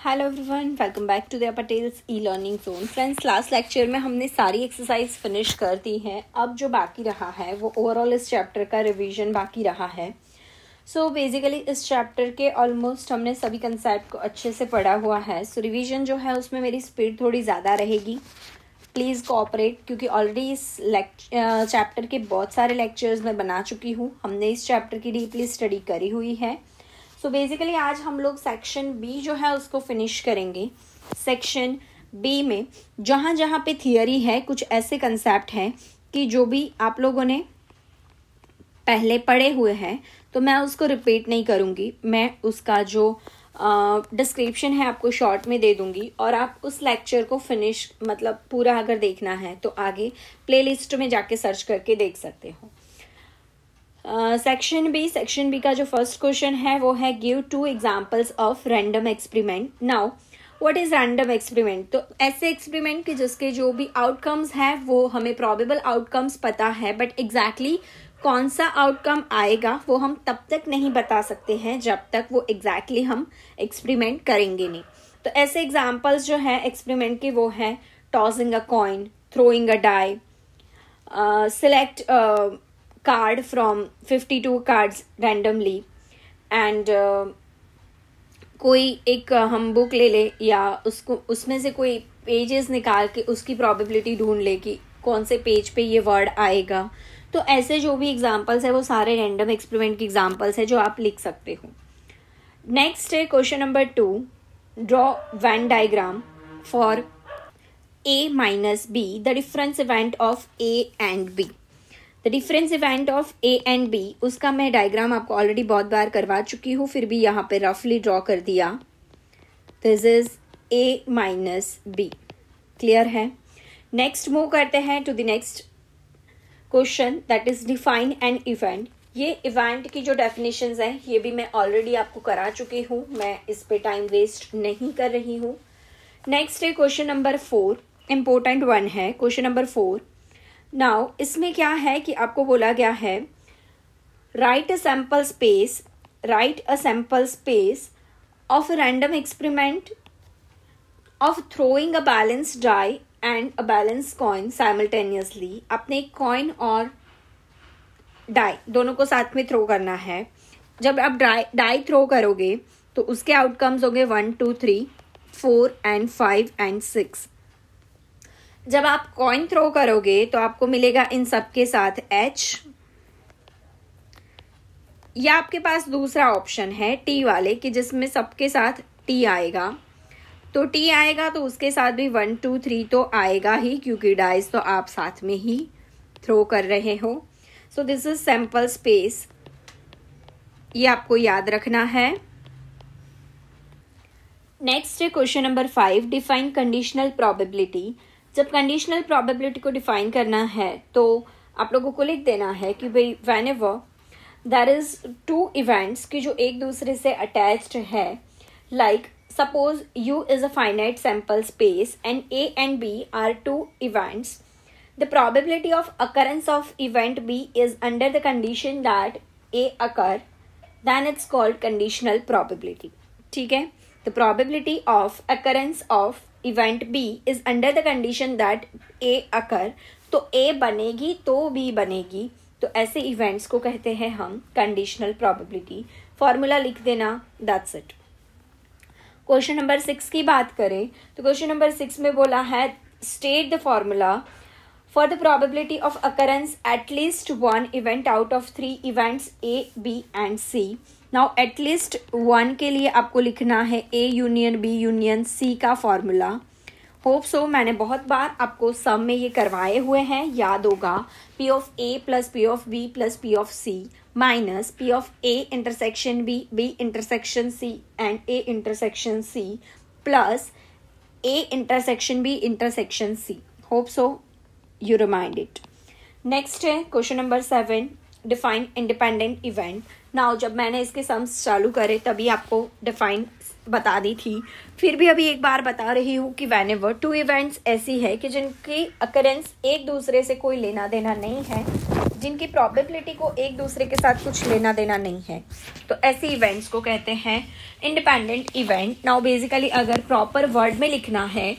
Hello everyone, welcome back to the Patel's e learning zone. Friends, last lecture में हमने सारी exercise finish कर दी है। अब जो बाकी रहा है वो ओवरऑल इस चैप्टर का रिवीजन बाकी रहा है। सो बेसिकली इस चैप्टर के ऑलमोस्ट हमने सभी कंसेप्ट को अच्छे से पढ़ा हुआ है। सो रिवीजन जो है उसमें मेरी स्पीड थोड़ी ज़्यादा रहेगी, प्लीज़ कोऑपरेट, क्योंकि ऑलरेडी इस चैप्टर के बहुत सारे लेक्चर्स मैं बना चुकी हूँ। हमने इस चैप्टर की डीपली स्टडी करी हुई है। सो बेसिकली आज हम लोग सेक्शन बी जो है उसको फिनिश करेंगे। सेक्शन बी में जहाँ जहाँ पे थियरी है, कुछ ऐसे कंसेप्ट हैं कि जो भी आप लोगों ने पहले पढ़े हुए हैं, तो मैं उसको रिपीट नहीं करूँगी। मैं उसका जो डिस्क्रिप्शन है आपको शॉर्ट में दे दूँगी और आप उस लेक्चर को फिनिश पूरा अगर देखना है तो आगे प्लेलिस्ट में जाके सर्च करके देख सकते हो। सेक्शन बी का जो फर्स्ट क्वेश्चन है वो है give 2 examples of random experiment. Now what is random experiment? तो ऐसे एक्सपेरिमेंट के जिसके जो भी आउटकम्स हैं वो हमें प्रोबेबल आउटकम्स पता है, बट एग्जैक्टली कौन सा आउटकम आएगा वो हम तब तक नहीं बता सकते हैं जब तक वो एग्जैक्टली हम एक्सपेरिमेंट करेंगे नहीं। तो ऐसे एग्जांपल्स जो है एक्सपेरिमेंट के वो है tossing a coin, throwing a die, select card from 52 cards randomly and कोई एक हम बुक ले ले या उसको उसमें से कोई पेजेस निकाल के उसकी प्रोबेबिलिटी ढूंढ ले कि कौन से पेज पे ये वर्ड आएगा। तो ऐसे जो भी एग्जांपल्स है वो सारे रैंडम एक्सपेरिमेंट के एग्जांपल्स है जो आप लिख सकते हो। नेक्स्ट है question number 2, draw Venn diagram for A minus B, the difference event of A and B। The difference event of A and B, उसका मैं डायग्राम आपको ऑलरेडी बहुत बार करवा चुकी हूँ, फिर भी यहाँ पे रफली ड्रॉ कर दिया। This is A minus B. Clear है? नेक्स्ट मूव करते हैं to the next question, that is define an event. ये इवेंट की जो डेफिनेशंस हैं ये भी मैं ऑलरेडी आपको करा चुकी हूँ, मैं इस पे टाइम वेस्ट नहीं कर रही हूँ। नेक्स्ट है क्वेश्चन नंबर 4, इम्पोर्टेंट वन है क्वेश्चन नंबर 4। नाउ इसमें क्या है कि आपको बोला गया है right a sample space of a random experiment of throwing a balance die and a balance coin simultaneously. अपने कॉइन और डाई दोनों को साथ में थ्रो करना है। जब आप डाई थ्रो करोगे तो उसके आउटकम्स होंगे 1 2 3 4 एंड 5 एंड 6। जब आप कॉइन थ्रो करोगे तो आपको मिलेगा इन सब के साथ H, या आपके पास दूसरा ऑप्शन है T वाले कि जिसमें सबके साथ T आएगा। तो T आएगा तो उसके साथ भी 1 2 3 तो आएगा ही, क्योंकि डाइस तो आप साथ में ही थ्रो कर रहे हो। सो दिस इज सैंपल स्पेस, ये आपको याद रखना है। नेक्स्ट है question number 5, define conditional probability. जब कंडीशनल प्रोबेबिलिटी को डिफाइन करना है तो आप लोगों को लिख देना है कि भाई व्हेनेवर देयर इज 2 इवेंट्स कि जो एक दूसरे से अटैच्ड है, like suppose U is a finite sample space and A and B are 2 events, the probability of occurrence of event B is under the condition that A occur, then it's called conditional probability. ठीक है? The probability of occurrence of event B is under the condition that A occur, तो A बनेगी तो B बनेगी। तो ऐसे events को कहते हैं हम कंडीशनल प्रोबेबिलिटी। फॉर्मूला लिख देना, दैट्स इट। क्वेश्चन नंबर 6 की बात करें तो क्वेश्चन नंबर 6 में बोला है state the formula for the probability of occurrence at least 1 event out of 3 events A, B and C। Now at least 1 के लिए आपको लिखना है A union B union C का फॉर्मूला। होप सो मैंने बहुत बार आपको सम में ये करवाए हुए हैं, याद होगा। P of A plus P of B plus P of C minus P of A intersection B, B intersection C and A intersection C plus A intersection B intersection C। Hope so you remind it. Next है question number 7, define independent event. Now जब मैंने इसके sums चालू करे तभी आपको define बता दी थी, फिर भी अभी एक बार बता रही हूँ कि व्हेनेवर 2 इवेंट्स ऐसी है कि जिनकी अकरेंस एक दूसरे से कोई लेना देना नहीं है, जिनकी प्रोबेबिलिटी को एक दूसरे के साथ कुछ लेना देना नहीं है, तो ऐसे इवेंट्स को कहते हैं इंडिपेंडेंट इवेंट। नाउ बेसिकली अगर प्रॉपर वर्ड में लिखना है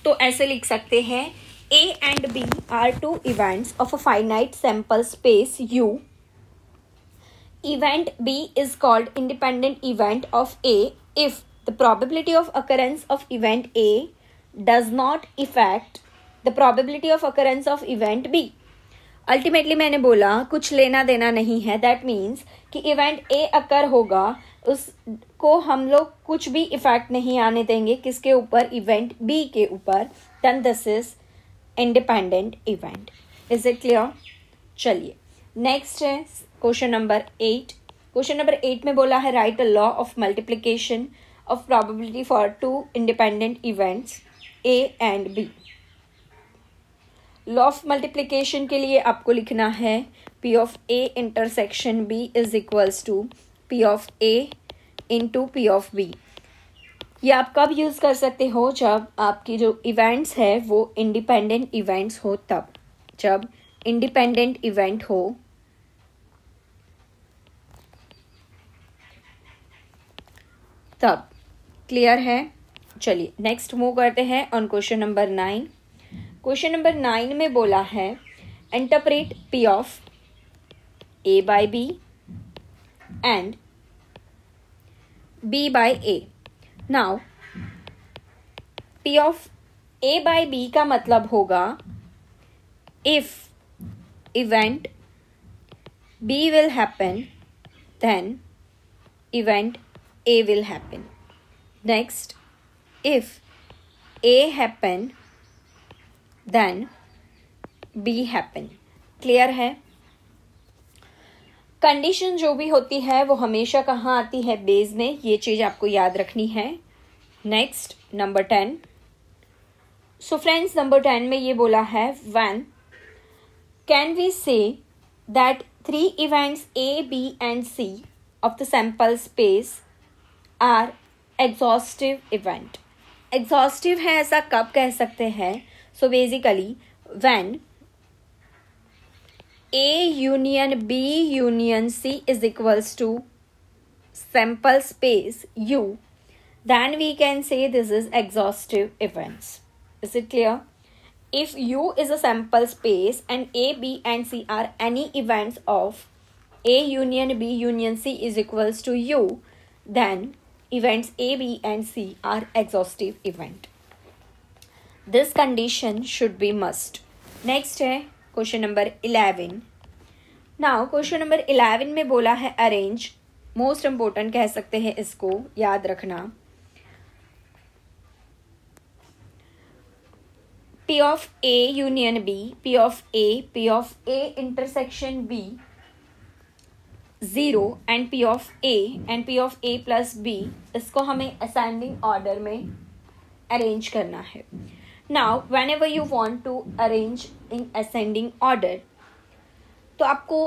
तो ऐसे लिख सकते हैं, A and B are two events of a finite sample space U. Event B is called independent event of A if the probability of occurrence of event A does not affect the probability of occurrence of event B. Ultimately मैंने बोला कुछ लेना देना नहीं है, that means कि event A अकर होगा, उसको हम लोग कुछ भी इफेक्ट नहीं आने देंगे किसके ऊपर, इवेंट बी के ऊपर, then this is independent event. Is it clear? चलिए नेक्स्ट है क्वेश्चन नंबर 8। क्वेश्चन नंबर 8 में बोला है right a law of multiplication of probability for two independent events A and B. Law of multiplication के लिए आपको लिखना है P of A intersection B is equals to P of A into P of B. ये आप कब use कर सकते हो, जब आपकी जो इवेंट्स है वो इंडिपेंडेंट इवेंट्स हो, तब जब इंडिपेंडेंट इवेंट हो तब। क्लियर है? चलिए नेक्स्ट मूव करते हैं on question number 9। Question number 9 में बोला है interpret P of A by B and B by A. Now P of A by B का मतलब होगा if event B will happen then event A will happen. Next if A happen then B happen. Clear है? Condition जो भी होती है वो हमेशा कहाँ आती है, बेस में, ये चीज आपको याद रखनी है। Next number 10। So friends number 10 में ये बोला है when can we say that 3 events A B and C of the sample space are exhaustive event. Exhaustive है ऐसा कब कह सकते हैं? So basically when A union B union C is equals to sample space U, then we can say this is exhaustive events. Is it clear? If U is a sample space and A, B and C are any events of A union B union C is equals to U, then events A, B and C are exhaustive event. This condition should be must. Next है question number 11। Now question number 11 में बोला है arrange, most important कह सकते हैं इसको, याद रखना। P of A union B, P of A intersection B 0 and P of A plus B, इसको हमें असेंडिंग ऑर्डर में अरेंज करना है। Now whenever you want to arrange in ascending order, तो आपको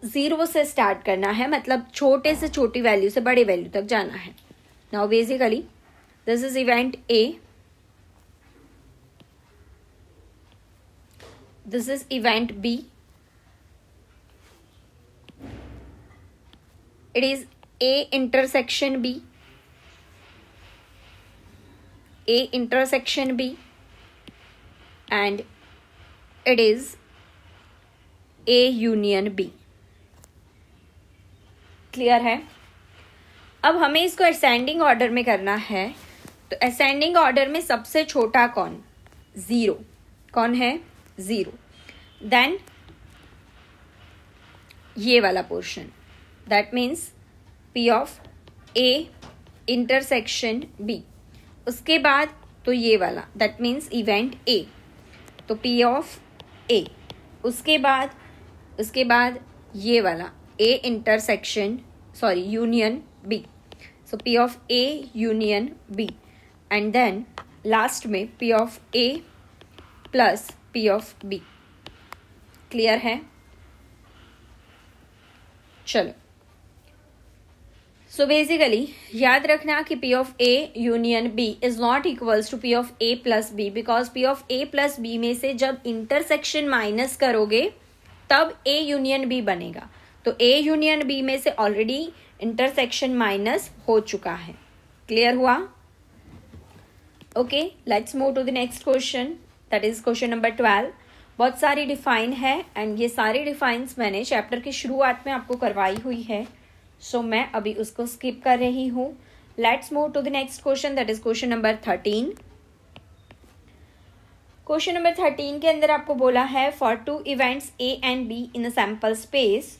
0 से स्टार्ट करना है, मतलब छोटे से छोटी वैल्यू से बड़े वैल्यू तक जाना है। Now basically this is event A, this is event B, it is A intersection B, A intersection B and it is A union B। Clear है? अब हमें इसको असेंडिंग ऑर्डर में करना है, तो असेंडिंग ऑर्डर में सबसे छोटा कौन? 0। कौन है? 0। देन ये वाला portion, that means P of A intersection B। उसके बाद तो ये वाला, दैट मीन्स इवेंट ए, तो पी ऑफ ए। उसके बाद ये वाला A intersection union B, so P of A union B and then last में P of A plus P of B. Clear है? चलो सो बेसिकली याद रखना कि P of A union B is not equals to P of A plus B, because P of A plus B में से जब intersection minus करोगे तब ए यूनियन बी बनेगा। तो ए यूनियन बी में से ऑलरेडी इंटरसेक्शन माइनस हो चुका है। क्लियर हुआ? Okay, let's move to the next question, that is question number 12। बहुत सारी डिफाइन है एंड ये सारी डिफाइंस मैंने चैप्टर की शुरुआत में आपको करवाई हुई है, सो मैं अभी उसको स्किप कर रही हूँ। Let's move to the next question, that is question number 13। Question number 13 के अंदर आपको बोला है for two events A and B in a sample space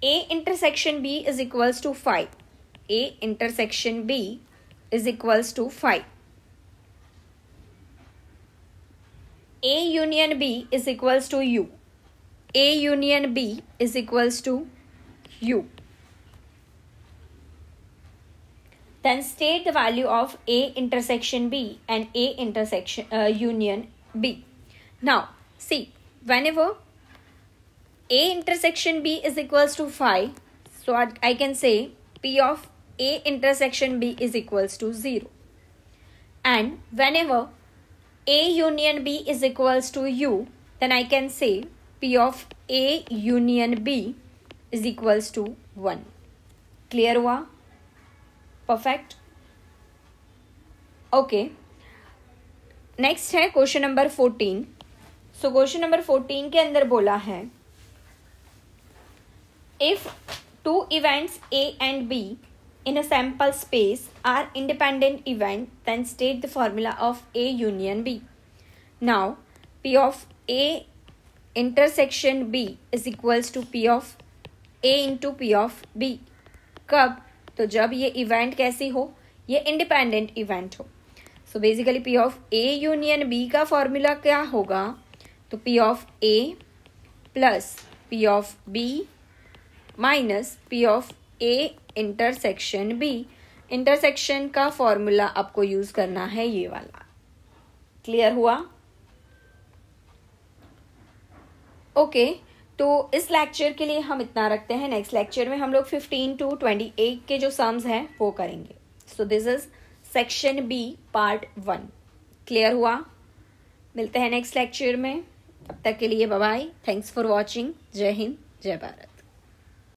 A intersection B is equals to 5, A intersection B is equals to 5, A union B is equals to U, A union B is equals to U. Then state the value of A intersection B and A intersection union B. Now see, whenever A intersection B is equals to 5, so I can say P of A intersection B is equals to 0. And whenever A union B is equals to U, then I can say P of A union B is equals to 1. Clear हुआ? Perfect. Okay. Next है question number 14. So question number 14 के अंदर बोला है if two events A and B in a sample space are independent event, then state the formula of A union B. Now P of A intersection B is equals to P of A into P of B. कब? तो जब ये event कैसी हो, ये independent event हो। So basically P of A union B का formula क्या होगा? तो P of A plus P of B minus P of A intersection B। Intersection का फॉर्मूला आपको यूज करना है ये वाला। क्लियर हुआ? ओके, तो इस लेक्चर के लिए हम इतना रखते हैं। नेक्स्ट लेक्चर में हम लोग 15 to 28 के जो सम्स हैं वो करेंगे। So this is section B part 1। Clear हुआ? मिलते हैं नेक्स्ट लेक्चर में, तब तक के लिए bye bye. Thanks for watching. जय हिंद, जय भारत।